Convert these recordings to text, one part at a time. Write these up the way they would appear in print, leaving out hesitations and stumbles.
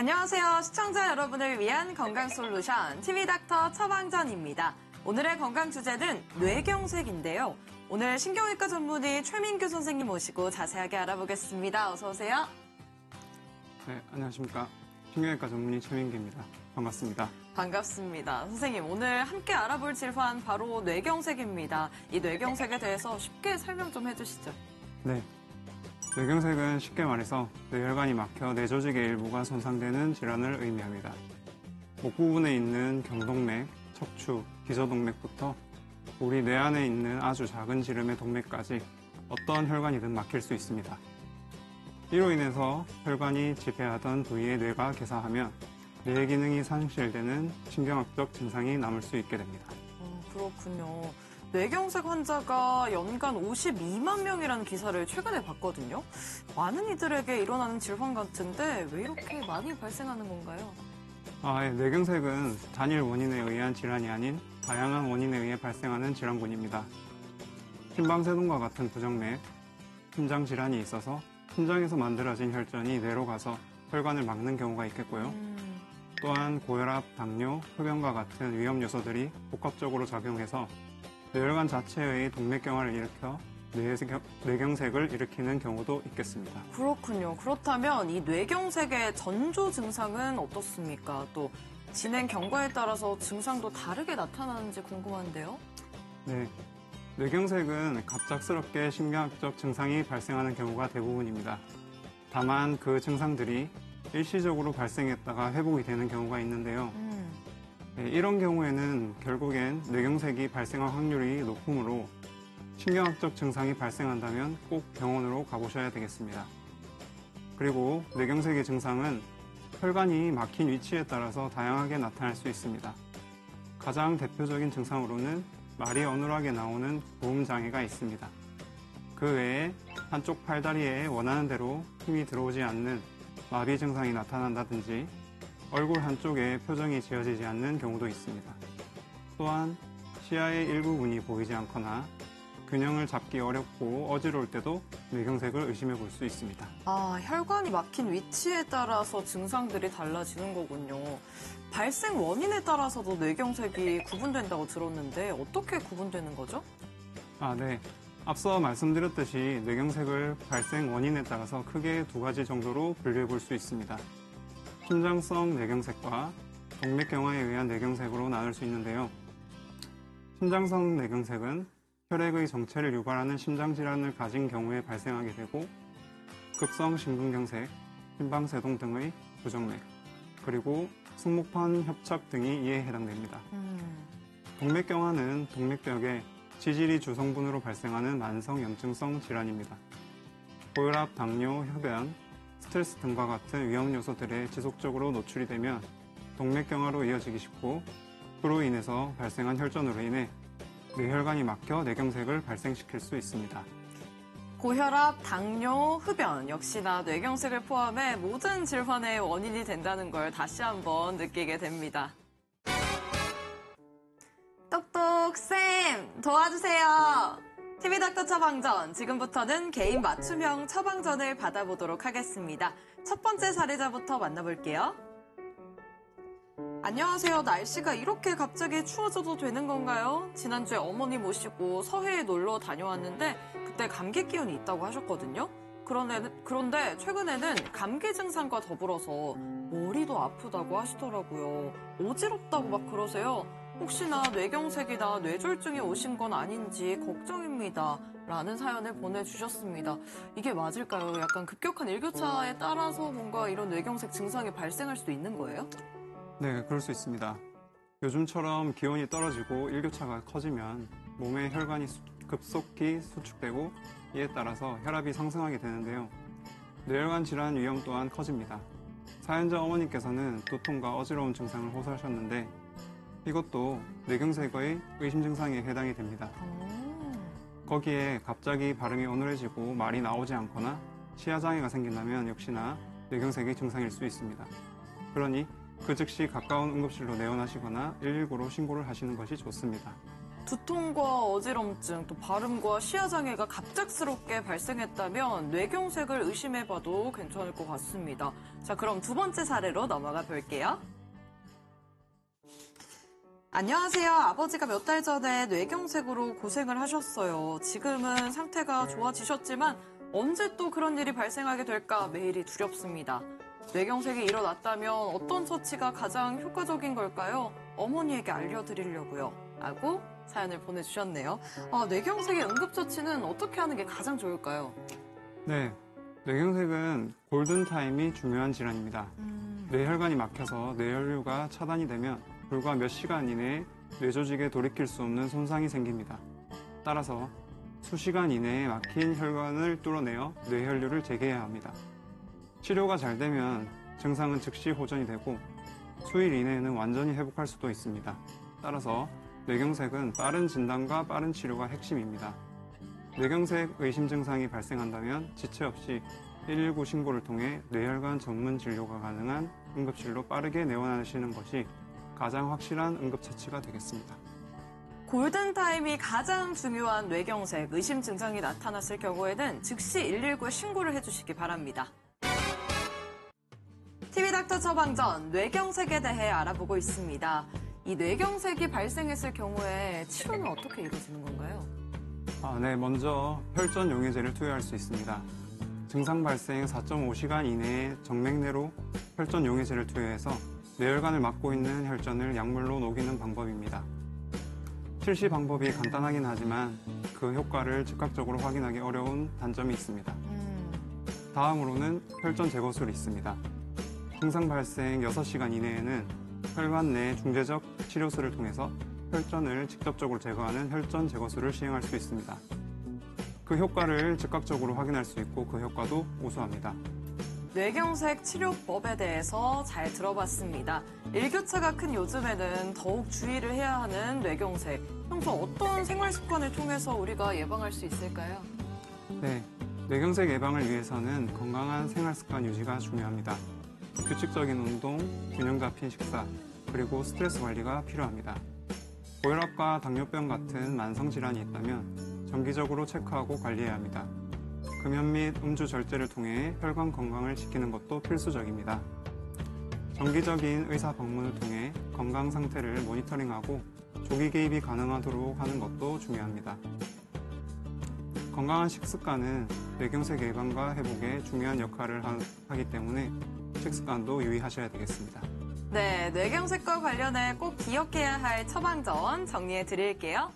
안녕하세요. 시청자 여러분을 위한 건강솔루션 TV닥터 처방전입니다. 오늘의 건강 주제는 뇌경색인데요. 오늘 신경외과 전문의 최민규 선생님 모시고 자세하게 알아보겠습니다. 어서 오세요. 네, 안녕하십니까. 신경외과 전문의 최민규입니다. 반갑습니다. 반갑습니다. 선생님, 오늘 함께 알아볼 질환 바로 뇌경색입니다. 이 뇌경색에 대해서 쉽게 설명 좀 해주시죠. 네. 뇌경색은 쉽게 말해서 뇌혈관이 막혀 뇌 조직의 일부가 손상되는 질환을 의미합니다. 목 부분에 있는 경동맥, 척추, 기저동맥부터 우리 뇌 안에 있는 아주 작은 지름의 동맥까지 어떤 혈관이든 막힐 수 있습니다. 이로 인해서 혈관이 지배하던 부위의 뇌가 괴사하면 뇌 기능이 상실되는 신경학적 증상이 남을 수 있게 됩니다. 그렇군요. 뇌경색 환자가 연간 52만 명이라는 기사를 최근에 봤거든요. 많은 이들에게 일어나는 질환 같은데 왜 이렇게 많이 발생하는 건가요? 뇌경색은 단일 원인에 의한 질환이 아닌 다양한 원인에 의해 발생하는 질환군입니다. 심방세동과 같은 부정맥, 심장 질환이 있어서 심장에서 만들어진 혈전이 뇌로 가서 혈관을 막는 경우가 있겠고요. 또한 고혈압, 당뇨, 흡연과 같은 위험 요소들이 복합적으로 작용해서 뇌혈관 자체의 동맥경화를 일으켜 뇌경색을 일으키는 경우도 있겠습니다. 그렇군요. 그렇다면 이 뇌경색의 전조 증상은 어떻습니까? 또 진행 경과에 따라서 증상도 다르게 나타나는지 궁금한데요. 네, 뇌경색은 갑작스럽게 신경학적 증상이 발생하는 경우가 대부분입니다. 다만 그 증상들이 일시적으로 발생했다가 회복이 되는 경우가 있는데요. 이런 경우에는 결국엔 뇌경색이 발생할 확률이 높으므로 신경학적 증상이 발생한다면 꼭 병원으로 가보셔야 되겠습니다. 그리고 뇌경색의 증상은 혈관이 막힌 위치에 따라서 다양하게 나타날 수 있습니다. 가장 대표적인 증상으로는 말이 어눌하게 나오는 구음장애가 있습니다. 그 외에 한쪽 팔다리에 원하는 대로 힘이 들어오지 않는 마비 증상이 나타난다든지 얼굴 한쪽에 표정이 지어지지 않는 경우도 있습니다. 또한 시야의 일부분이 보이지 않거나 균형을 잡기 어렵고 어지러울 때도 뇌경색을 의심해 볼 수 있습니다. 혈관이 막힌 위치에 따라서 증상들이 달라지는 거군요. 발생 원인에 따라서도 뇌경색이 구분된다고 들었는데 어떻게 구분되는 거죠? 네. 앞서 말씀드렸듯이 뇌경색을 발생 원인에 따라서 크게 두 가지 정도로 분류해 볼 수 있습니다. 심장성 뇌경색과 동맥경화에 의한 뇌경색으로 나눌 수 있는데요. 심장성 뇌경색은 혈액의 정체를 유발하는 심장질환을 가진 경우에 발생하게 되고 급성 심근경색, 심방세동 등의 부정맥, 그리고 승모판 협착 등이 이에 해당됩니다. 동맥경화는 동맥벽에 지질이 주성분으로 발생하는 만성 염증성 질환입니다. 고혈압, 당뇨, 흡연, 스트레스 등과 같은 위험 요소들에 지속적으로 노출이 되면 동맥경화로 이어지기 쉽고 그로 인해서 발생한 혈전으로 인해 뇌혈관이 막혀 뇌경색을 발생시킬 수 있습니다. 고혈압, 당뇨, 흡연 역시나 뇌경색을 포함해 모든 질환의 원인이 된다는 걸 다시 한번 느끼게 됩니다. 똑똑쌤 도와주세요. TV닥터 처방전, 지금부터는 개인 맞춤형 처방전을 받아보도록 하겠습니다. 첫 번째 사례자부터 만나볼게요. 안녕하세요. 날씨가 이렇게 갑자기 추워져도 되는 건가요? 지난주에 어머니 모시고 서해에 놀러 다녀왔는데 그때 감기 기운이 있다고 하셨거든요. 그런데 최근에는 감기 증상과 더불어서 머리도 아프다고 하시더라고요. 어지럽다고 막 그러세요. 혹시나 뇌경색이나 뇌졸중이 오신 건 아닌지 걱정입니다. 라는 사연을 보내주셨습니다. 이게 맞을까요? 약간 급격한 일교차에 따라서 뭔가 이런 뇌경색 증상이 발생할 수도 있는 거예요? 네, 그럴 수 있습니다. 요즘처럼 기온이 떨어지고 일교차가 커지면 몸의 혈관이 급속히 수축되고 이에 따라서 혈압이 상승하게 되는데요. 뇌혈관 질환 위험 또한 커집니다. 사연자 어머니께서는 두통과 어지러운 증상을 호소하셨는데 이것도 뇌경색의 의심 증상에 해당이 됩니다. 거기에 갑자기 발음이 어눌해지고 말이 나오지 않거나 시야장애가 생긴다면 역시나 뇌경색의 증상일 수 있습니다. 그러니 그 즉시 가까운 응급실로 내원하시거나 119로 신고를 하시는 것이 좋습니다. 두통과 어지럼증, 또 발음과 시야 장애가 갑작스럽게 발생했다면 뇌경색을 의심해봐도 괜찮을 것 같습니다. 자, 그럼 두 번째 사례로 넘어가 볼게요. 안녕하세요. 아버지가 몇 달 전에 뇌경색으로 고생을 하셨어요. 지금은 상태가 좋아지셨지만 언제 또 그런 일이 발생하게 될까 매일이 두렵습니다. 뇌경색이 일어났다면 어떤 처치가 가장 효과적인 걸까요? 어머니에게 알려드리려고요. 라고 사연을 보내주셨네요. 뇌경색의 응급처치는 어떻게 하는 게 가장 좋을까요? 네, 뇌경색은 골든타임이 중요한 질환입니다. 뇌혈관이 막혀서 뇌혈류가 차단이 되면 불과 몇 시간 이내에 뇌조직에 돌이킬 수 없는 손상이 생깁니다. 따라서 수시간 이내에 막힌 혈관을 뚫어내어 뇌혈류를 재개해야 합니다. 치료가 잘 되면 증상은 즉시 호전이 되고 수일 이내에는 완전히 회복할 수도 있습니다. 따라서 뇌경색은 빠른 진단과 빠른 치료가 핵심입니다. 뇌경색 의심 증상이 발생한다면 지체 없이 119 신고를 통해 뇌혈관 전문 진료가 가능한 응급실로 빠르게 내원하시는 것이 가장 확실한 응급처치가 되겠습니다. 골든타임이 가장 중요한 뇌경색 의심 증상이 나타났을 경우에는 즉시 119에 신고를 해주시기 바랍니다. TV닥터 처방전 뇌경색에 대해 알아보고 있습니다. 이 뇌경색이 발생했을 경우에 치료는 어떻게 이루어지는 건가요? 네, 먼저 혈전 용해제를 투여할 수 있습니다. 증상 발생 4.5시간 이내에 정맥내로 혈전 용해제를 투여해서 뇌혈관을 막고 있는 혈전을 약물로 녹이는 방법입니다. 실시 방법이 간단하긴 하지만 그 효과를 즉각적으로 확인하기 어려운 단점이 있습니다. 다음으로는 혈전 제거술이 있습니다. 증상 발생 6시간 이내에는 혈관 내 중재적 치료술을 통해서 혈전을 직접적으로 제거하는 혈전 제거술을 시행할 수 있습니다. 그 효과를 즉각적으로 확인할 수 있고 그 효과도 우수합니다. 뇌경색 치료법에 대해서 잘 들어봤습니다. 일교차가 큰 요즘에는 더욱 주의를 해야 하는 뇌경색. 평소 어떤 생활 습관을 통해서 우리가 예방할 수 있을까요? 네, 뇌경색 예방을 위해서는 건강한 생활 습관 유지가 중요합니다. 규칙적인 운동, 균형 잡힌 식사, 그리고 스트레스 관리가 필요합니다. 고혈압과 당뇨병 같은 만성질환이 있다면 정기적으로 체크하고 관리해야 합니다. 금연 및 음주 절제를 통해 혈관 건강을 지키는 것도 필수적입니다. 정기적인 의사 방문을 통해 건강 상태를 모니터링하고 조기 개입이 가능하도록 하는 것도 중요합니다. 건강한 식습관은 뇌경색 예방과 회복에 중요한 역할을 하기 때문에 식습관도 유의하셔야 되겠습니다. 네, 뇌경색과 관련해 꼭 기억해야 할 처방전 정리해 드릴게요.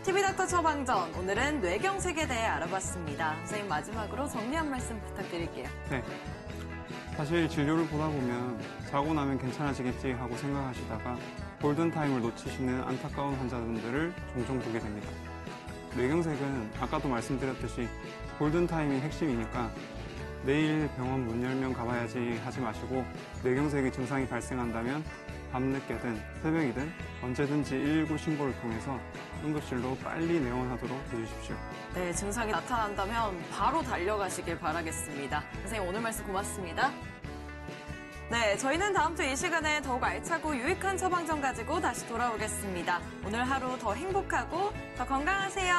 TV닥터 처방전, 오늘은 뇌경색에 대해 알아봤습니다. 선생님 마지막으로 정리 한 말씀 부탁드릴게요. 네. 사실 진료를 보다 보면 자고 나면 괜찮아지겠지 하고 생각하시다가 골든타임을 놓치시는 안타까운 환자분들을 종종 보게 됩니다. 뇌경색은 아까도 말씀드렸듯이 골든타임이 핵심이니까 내일 병원 문 열면 가봐야지 하지 마시고 뇌경색의 증상이 발생한다면 밤늦게든 새벽이든 언제든지 119 신고를 통해서 응급실로 빨리 내원하도록 해주십시오. 네, 증상이 나타난다면 바로 달려가시길 바라겠습니다. 선생님 오늘 말씀 고맙습니다. 네, 저희는 다음 주 이 시간에 더욱 알차고 유익한 처방전 가지고 다시 돌아오겠습니다. 오늘 하루 더 행복하고 더 건강하세요.